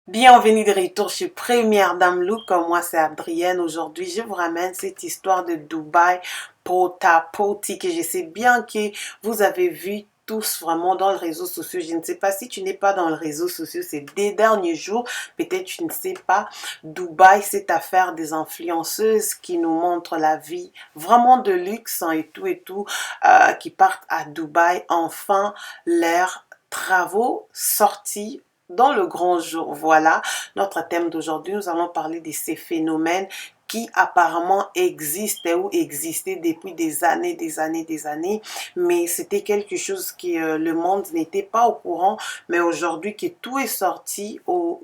Bienvenue de retour chez Première Dame Look. Moi, c'est Adrienne. Aujourd'hui, je vous ramène cette histoire de Dubaï Port-à-Porti que je sais bien que vous avez vu tous vraiment dans les réseaux sociaux. Je ne sais pas si tu n'es pas dans les réseaux sociaux ces des derniers jours. Peut-être tu ne sais pas. Dubaï, cette affaire des influenceuses qui nous montrent la vie vraiment de luxe hein, et tout, qui partent à Dubaï. Enfin, leurs travaux sortis dans le grand jour. Voilà notre thème d'aujourd'hui. Nous allons parler de ces phénomènes qui apparemment existaient ou existaient depuis des années, mais c'était quelque chose que le monde n'était pas au courant, mais aujourd'hui que tout est sorti au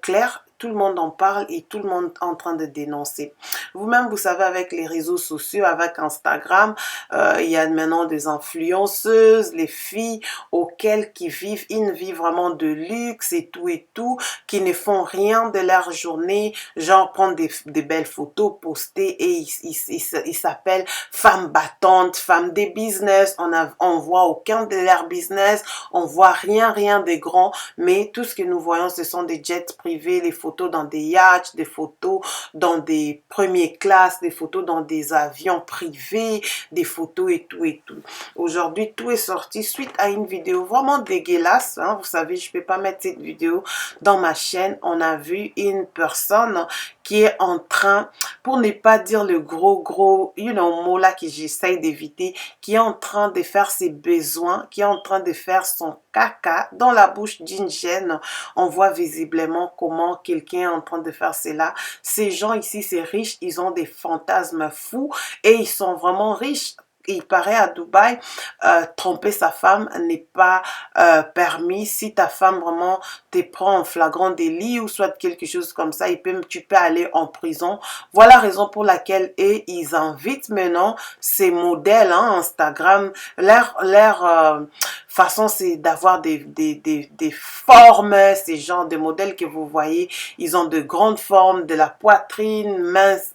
clair, tout le monde en parle et tout le monde est en train de dénoncer. Vous-même, vous savez, avec les réseaux sociaux, avec Instagram, il y a maintenant des influenceuses, les filles auxquelles qui vivent une vie vraiment de luxe et tout, qui ne font rien de leur journée, genre prendre des belles photos, poster et ils s'appellent femmes battantes, femmes des business, on voit aucun de leur business, on voit rien de grand, mais tout ce que nous voyons ce sont des jets privés, les photos dans des yachts, des photos dans des premières classes, des photos dans des avions privés, des photos et tout et tout. Aujourd'hui, tout est sorti suite à une vidéo vraiment dégueulasse. Hein. Vous savez, je ne peux pas mettre cette vidéo dans ma chaîne. On a vu une personne qui est en train, pour ne pas dire le gros, mot là que j'essaye d'éviter, qui est en train de faire ses besoins, qui est en train de faire son caca dans la bouche d'une gêne. On voit visiblement comment quelqu'un est en train de faire cela. Ces gens ici, c'est riches, ils ont des fantasmes fous et ils sont vraiment riches. Il paraît à Dubaï, tromper sa femme n'est pas permis. Si ta femme vraiment te prend en flagrant délit ou soit quelque chose comme ça, tu peux aller en prison. Voilà la raison pour laquelle ils invitent maintenant ces modèles hein, Instagram. Leur façon, c'est d'avoir des formes, ces genres de modèles que vous voyez. Ils ont de grandes formes, de la poitrine mince,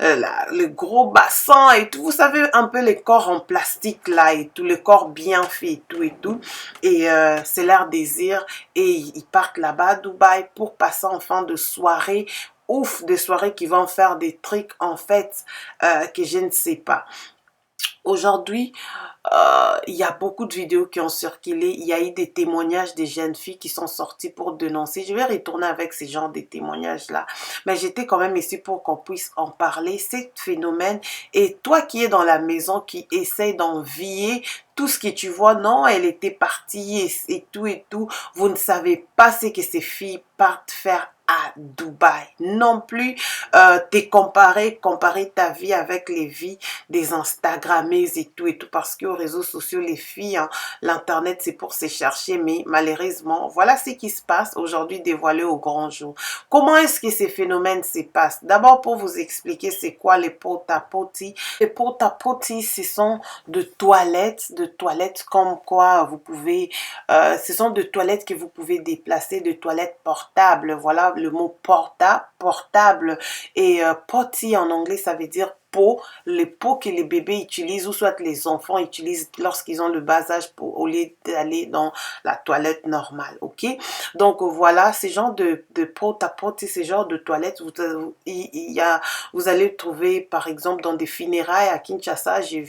le gros bassin et tout. Vous savez, un peu les corps en plastique là et tout, le corps bien fait et tout et tout. Et c'est leur désir et ils partent là-bas à Dubaï pour passer en fin de soirée. Ouf, des soirées qui vont faire des trucs en fait que je ne sais pas. Aujourd'hui, il y a beaucoup de vidéos qui ont circulé. Il y a eu des témoignages des jeunes filles qui sont sorties pour dénoncer. Je vais retourner avec ces genres de témoignages-là. Mais j'étais quand même ici pour qu'on puisse en parler, ce phénomène. Et toi qui es dans la maison, qui essaie d'envier tout ce que tu vois, non, elle était partie et tout. Vous ne savez pas ce que ces filles partent faire à Dubaï. Non plus comparer ta vie avec les vies des Instagrammeuses et tout parce qu'aux réseaux sociaux les filles hein, l'internet c'est pour se chercher mais malheureusement voilà ce qui se passe aujourd'hui dévoilé au grand jour. Comment est-ce que ces phénomènes se passent? D'abord pour vous expliquer c'est quoi les porta-potty. Les porta-potty ce sont de toilettes comme quoi vous pouvez ce sont de toilettes que vous pouvez déplacer, de toilettes portables. Voilà le mot portable et potty en anglais ça veut dire pot, les pots que les bébés utilisent ou soit les enfants utilisent lorsqu'ils ont le bas âge au lieu d'aller dans la toilette normale, ok? Donc voilà, ces genres de porte-à-porte, ces genres de toilettes, vous allez trouver par exemple dans des funérailles à Kinshasa, j'ai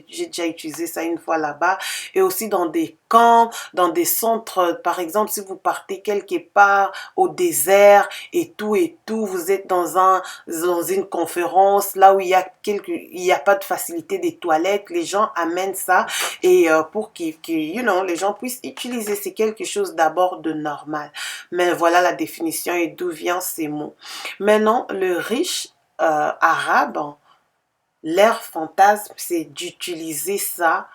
déjà utilisé ça une fois là-bas, et aussi dans des camps, dans des centres, par exemple si vous partez quelque part au désert et tout, vous êtes dans une conférence, là où il y a pas de facilité des toilettes, les gens amènent ça et pour les gens puissent utiliser, c'est quelque chose d'abord de normal. Mais voilà la définition et d'où viennent ces mots. Maintenant, le riche arabe, leur fantasme, c'est d'utiliser ça,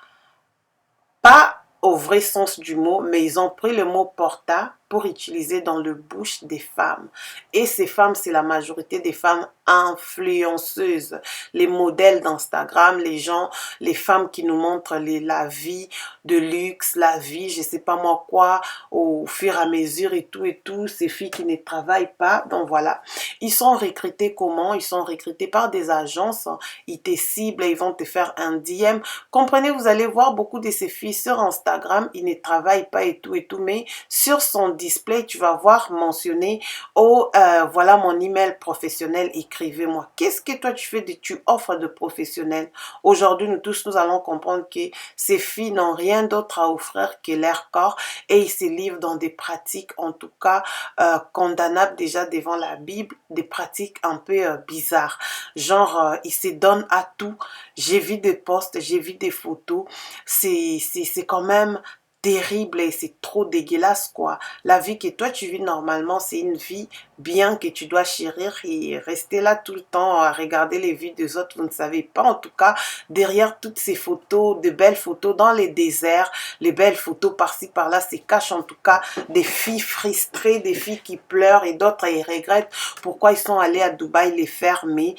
pas au vrai sens du mot, mais ils ont pris le mot porta pour utiliser dans le bouche des femmes. Et ces femmes, c'est la majorité des femmes influenceuses, les modèles d'Instagram, les femmes qui nous montrent la vie de luxe, la vie, je sais pas moi quoi, au fur et à mesure et tout, ces filles qui ne travaillent pas, donc voilà. Ils sont recrutés comment? Ils sont recrutés par des agences, hein. Ils te ciblent, ils vont te faire un DM. Comprenez, vous allez voir beaucoup de ces filles sur Instagram, ils ne travaillent pas et tout, mais sur son display, tu vas voir mentionné, oh, voilà mon email professionnel, écrivez-moi. Qu'est-ce que toi tu fais, tu offres de professionnel? Aujourd'hui, nous tous, nous allons comprendre que ces filles n'ont rien d'autre à offrir que leur corps et ils se livrent dans des pratiques, en tout cas, condamnables déjà devant la Bible, des pratiques un peu bizarres. Genre, ils se donnent à tout. J'ai vu des posts, j'ai vu des photos. C'est quand même terrible et c'est trop dégueulasse quoi. La vie que toi tu vis normalement, c'est une vie bien que tu dois chérir et rester là tout le temps à regarder les vies des autres. Vous ne savez pas en tout cas derrière toutes ces photos, de belles photos dans les déserts, les belles photos par-ci par-là, se cachent en tout cas des filles frustrées, des filles qui pleurent et d'autres ils regrettent pourquoi ils sont allés à Dubaï les faire, mais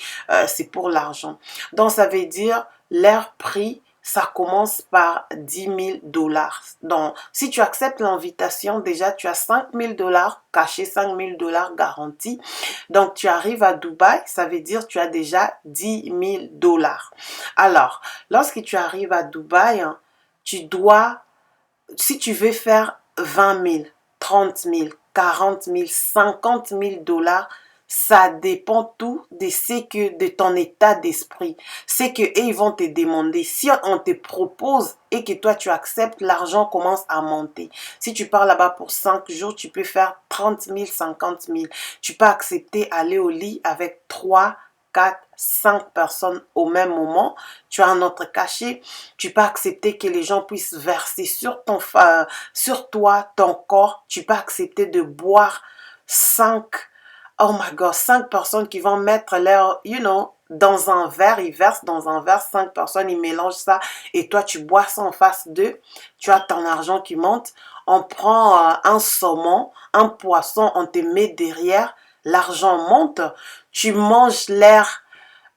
c'est pour l'argent. Donc ça veut dire leur prix, ça commence par 10 000 $. Donc, si tu acceptes l'invitation, déjà, tu as 5 000 $ cachés, 5 000 $ garantis. Donc, tu arrives à Dubaï, ça veut dire tu as déjà 10 000 $. Alors, lorsque tu arrives à Dubaï, hein, tu dois, si tu veux faire 20 000, 30 000, 40 000, 50 000 $, ça dépend tout de ton état d'esprit. C'est que ils vont te demander. Si on te propose et que toi tu acceptes, l'argent commence à monter. Si tu pars là-bas pour 5 jours, tu peux faire 30 000, 50 000. Tu peux accepter aller au lit avec 3, 4, 5 personnes au même moment. Tu as un autre cachet. Tu peux accepter que les gens puissent verser sur toi, ton corps. Tu peux accepter de boire 5, oh my God, 5 personnes qui vont mettre leur, dans un verre, ils versent dans un verre, 5 personnes, ils mélangent ça et toi tu bois ça en face d'eux, tu as ton argent qui monte, on prend un saumon, un poisson, on te met derrière, l'argent monte, tu manges l'air.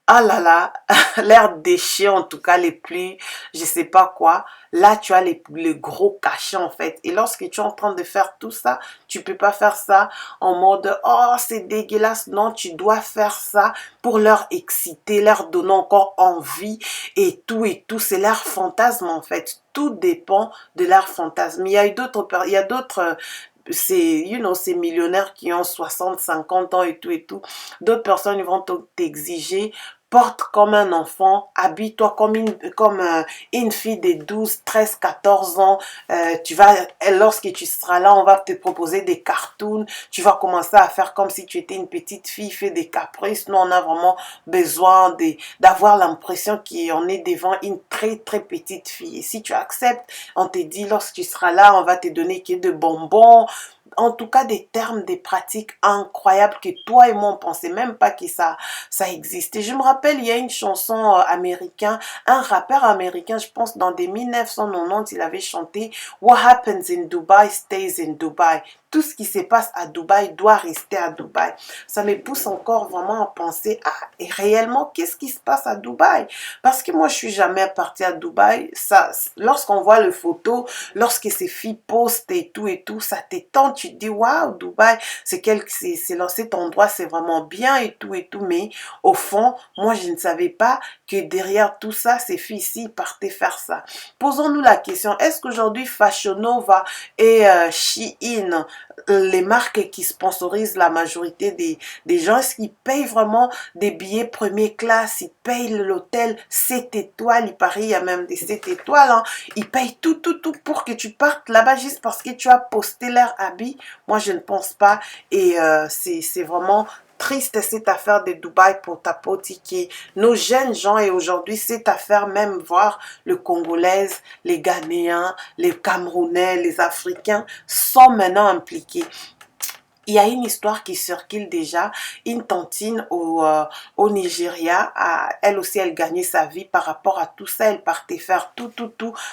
Ah là là, l'air déchets en tout cas les plus, je sais pas quoi. Là, tu as les gros cachets en fait. Et lorsque tu es en train de faire tout ça, tu peux pas faire ça en mode oh c'est dégueulasse. Non, tu dois faire ça pour leur exciter, leur donner encore envie et tout et tout. C'est leur fantasme en fait. Tout dépend de leur fantasme. Il y a d'autres ces millionnaires qui ont 60, 50 ans et tout et tout. D'autres personnes ils vont t'exiger, porte comme un enfant, habille-toi comme une fille de 12, 13, 14 ans. Lorsque tu seras là, on va te proposer des cartoons. Tu vas commencer à faire comme si tu étais une petite fille, fais des caprices. Nous, on a vraiment besoin d'avoir l'impression qu'on est devant une très, très petite fille. Et si tu acceptes, on te dit, lorsque tu seras là, on va te donner que de bonbons, en tout cas des termes, des pratiques incroyables que toi et moi on pensait même pas que ça existait. Je me rappelle, il y a une chanson américaine, un rappeur américain, je pense dans des 1990, il avait chanté What happens in Dubai stays in Dubai. Tout ce qui se passe à Dubaï doit rester à Dubaï. Ça me pousse encore vraiment à penser, ah, et réellement, qu'est-ce qui se passe à Dubaï? Parce que moi, je suis jamais partie à Dubaï. Ça, lorsqu'on voit les photos, lorsque ces filles postent et tout, ça t'étend. Tu te dis, waouh, Dubaï, cet endroit, c'est vraiment bien et tout. Mais au fond, moi, je ne savais pas que derrière tout ça, ces filles-ci partaient faire ça. Posons-nous la question, est-ce qu'aujourd'hui, Fashion Nova et Shein, les marques qui sponsorisent la majorité des gens, est-ce qu'ils payent vraiment des billets première classe, ils payent l'hôtel 7 étoiles, il paraît, il y a même des 7 étoiles, hein. Ils payent tout pour que tu partes là-bas juste parce que tu as posté leur habit? Moi, je ne pense pas et c'est vraiment triste cette affaire de Dubaï pour ta qui nos jeunes gens et aujourd'hui cette affaire même voir le Congolais, les Ghanéens, les Camerounais, les Africains sont maintenant impliqués. Il y a une histoire qui circule déjà, une tantine au Nigeria, elle aussi elle gagnait sa vie par rapport à tout ça, elle partait faire tout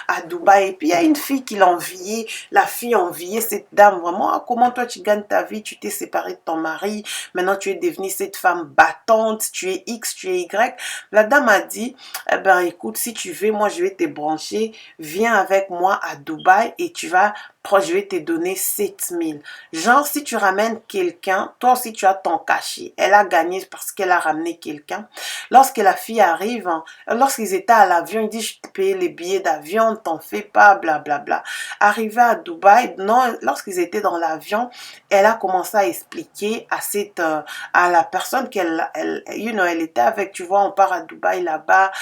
à Dubaï et puis il y a une fille qui l'enviait, la fille enviait cette dame vraiment, ah, comment toi tu gagnes ta vie, tu t'es séparé de ton mari, maintenant tu es devenue cette femme battante, tu es X, tu es Y. La dame a dit, eh ben écoute, si tu veux, moi je vais te brancher, viens avec moi à Dubaï et tu vas je vais te donner 7000. Genre, si tu ramènes quelqu'un, toi aussi tu as ton cachet. Elle a gagné parce qu'elle a ramené quelqu'un. Lorsque la fille arrive, lorsqu'ils étaient à l'avion, il dit, je te paye les billets d'avion, t'en fais pas, blablabla. Arrivé à Dubaï, non, lorsqu'ils étaient dans l'avion, elle a commencé à expliquer à la personne elle était avec, tu vois, on part à Dubaï là-bas,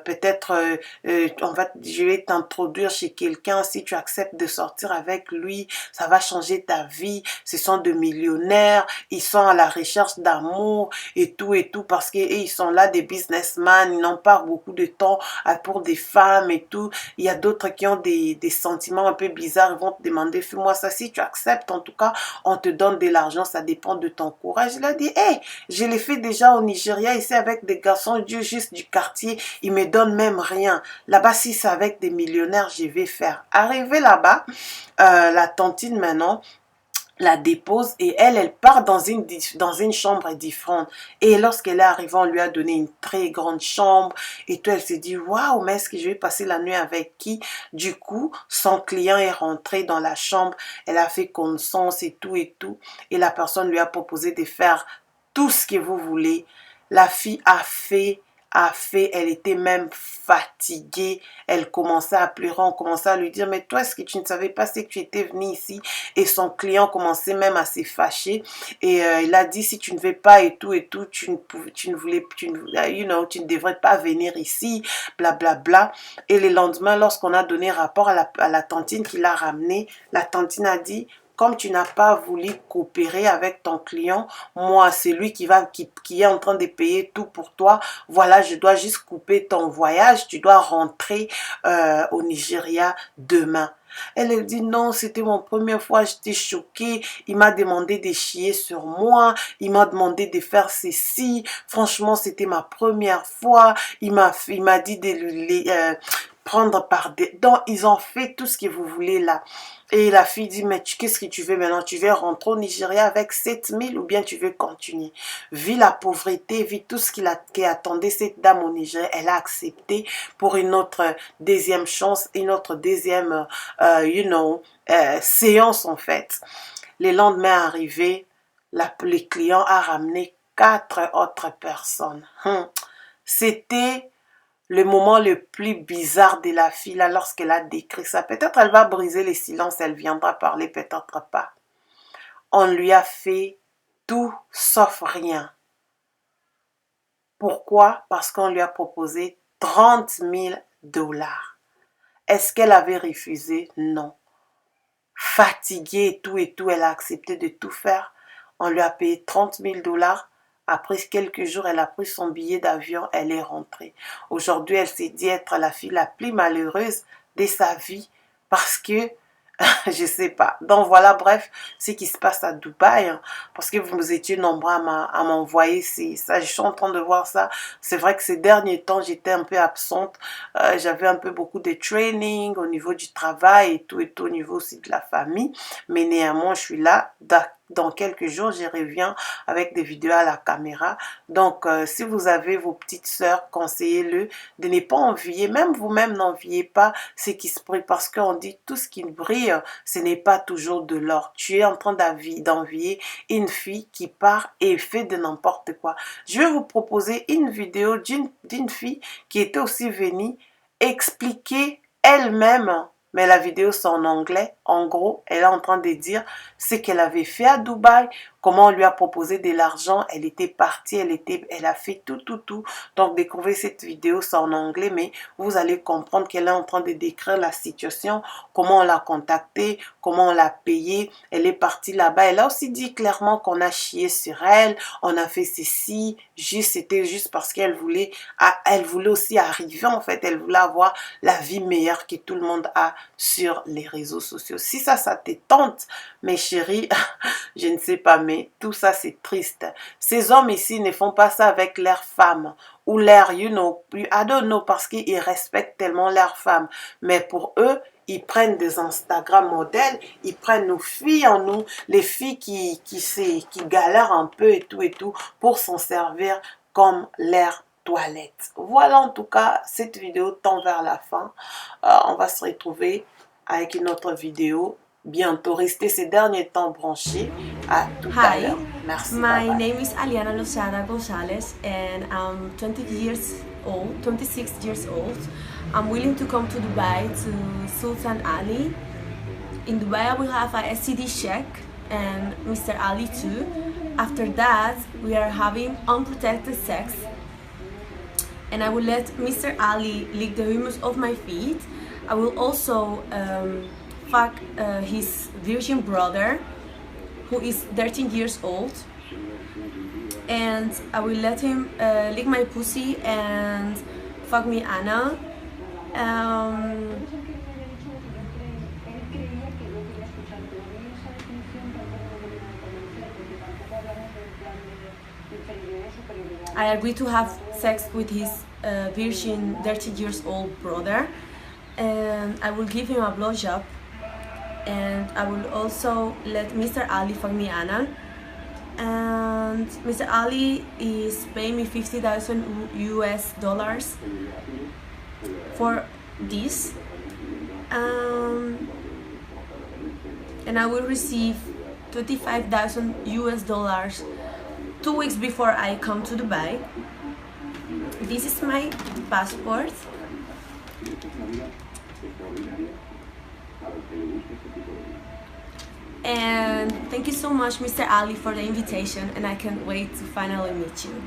peut-être, je vais t'introduire chez quelqu'un, si tu acceptes de sortir avec lui, ça va changer ta vie, ce sont des millionnaires, ils sont à la recherche d'amour et tout, parce qu'ils sont là des businessmen, ils n'ont pas beaucoup de temps pour des femmes et tout. Il y a d'autres qui ont des sentiments un peu bizarres, ils vont te demander, fais-moi ça. Si tu acceptes, en tout cas, on te donne de l'argent, ça dépend de ton courage. Il a dit, hey, je l'ai fait déjà au Nigeria, ici avec des garçons juste du quartier, ils me donnent même rien. Là-bas, si c'est avec des millionnaires, je vais faire. Arrivé là-bas, la tantine maintenant, la dépose et elle part dans une chambre différente. Et lorsqu'elle est arrivée, on lui a donné une très grande chambre et tout. Elle s'est dit, waouh, mais est-ce que je vais passer la nuit avec qui? Du coup, son client est rentré dans la chambre. Elle a fait connaissance et tout et tout. Et la personne lui a proposé de faire tout ce que vous voulez. La fille a fait, elle était même fatiguée, elle commençait à pleurer, on commençait à lui dire, mais toi, est-ce que tu ne savais pas, c'est que tu étais venu ici? Et son client commençait même à se fâcher, et il a dit, si tu ne veux pas et tout, tu ne voulais, tu ne devrais pas venir ici, blablabla. Bla, bla. Et le lendemain, lorsqu'on a donné rapport à la tantine qui l'a ramené, la tantine a dit, comme tu n'as pas voulu coopérer avec ton client, moi, c'est lui qui est en train de payer tout pour toi. Voilà, je dois juste couper ton voyage. Tu dois rentrer au Nigeria demain. Elle dit non, c'était mon première fois, j'étais choquée. Il m'a demandé de chier sur moi. Il m'a demandé de faire ceci. Franchement, c'était ma première fois. Il m'a dit de lui prendre par des... Donc, ils ont fait tout ce que vous voulez là. Et la fille dit, mais qu'est-ce que tu veux maintenant? Tu veux rentrer au Nigeria avec 7000 ou bien tu veux continuer? Vu la pauvreté, vu tout ce qui attendait cette dame au Nigeria, elle a accepté pour une autre deuxième chance, une autre deuxième, séance en fait. Le lendemain arrivé, le client a ramené 4 autres personnes. C'était le moment le plus bizarre de la fille, là, lorsqu'elle a décrit ça. Peut-être elle va briser les silences, elle viendra parler, peut-être pas. On lui a fait tout sauf rien. Pourquoi? Parce qu'on lui a proposé 30 000 $. Est-ce qu'elle avait refusé? Non. Fatiguée et tout, elle a accepté de tout faire. On lui a payé 30 000 $. Après quelques jours, elle a pris son billet d'avion, elle est rentrée. Aujourd'hui, elle s'est dit être la fille la plus malheureuse de sa vie parce que, je sais pas. Donc voilà, bref, ce qui se passe à Dubaï, hein, parce que vous étiez nombreux à m'envoyer ça. Je suis en train de voir ça. C'est vrai que ces derniers temps, j'étais un peu absente. J'avais un peu beaucoup de training au niveau du travail et tout au niveau aussi de la famille. Mais néanmoins, je suis là. Dans quelques jours, je reviens avec des vidéos à la caméra. Donc, si vous avez vos petites sœurs, conseillez-le de ne pas envier. Même vous-même, n'enviez pas ce qui se brille. Parce qu'on dit tout ce qui brille, ce n'est pas toujours de l'or. Tu es en train d'envier une fille qui part et fait de n'importe quoi. Je vais vous proposer une vidéo d'une fille qui était aussi venue expliquer elle-même, mais la vidéo c'est en anglais. En gros, elle est en train de dire ce qu'elle avait fait à Dubaï, comment on lui a proposé de l'argent, elle était partie, elle a fait tout. Donc découvrez cette vidéo, c'est en anglais, mais vous allez comprendre qu'elle est en train de décrire la situation, comment on l'a contactée, comment on l'a payée, elle est partie là-bas. Elle a aussi dit clairement qu'on a chié sur elle, on a fait ceci, c'était juste parce qu'elle voulait aussi arriver en fait, elle voulait avoir la vie meilleure que tout le monde a sur les réseaux sociaux. Si ça te tente, mes chéris, je ne sais pas, mais tout ça c'est triste. Ces hommes ici ne font pas ça avec leurs femmes ou leurs, I don't know, parce qu'ils respectent tellement leurs femmes. Mais pour eux, ils prennent des Instagram modèles, ils prennent nos filles en nous, les filles qui galèrent un peu et tout, pour s'en servir comme l'air toilette. Voilà en tout cas, cette vidéo tend vers la fin. On va se retrouver avec une autre vidéo. bientôt. Restez ces derniers temps branchés. À tout à Hi, l'heure. Merci, bye my bye. name is Aliana Lozada Gonzalez and I'm 20 years old, 26 years old. I'm willing to come to Dubai to Sultan Ali. In Dubai I will have a STD check and Mr. Ali too. After that we are having unprotected sex and I will let Mr. Ali lick the humus of my feet. I will also fuck his virgin brother who is 13 years old, and I will let him lick my pussy and fuck me Anna. I agree to have sex with his virgin 13 years old brother, and I will give him a blowjob, and I will also let Mr. Ali fuck me Anna. And Mr. Ali is paying me 50,000 US dollars for this, and I will receive 25,000 US dollars 2 weeks before I come to Dubai. This is my passport. And thank you so much, Mr. Ali, for the invitation, and I can't wait to finally meet you.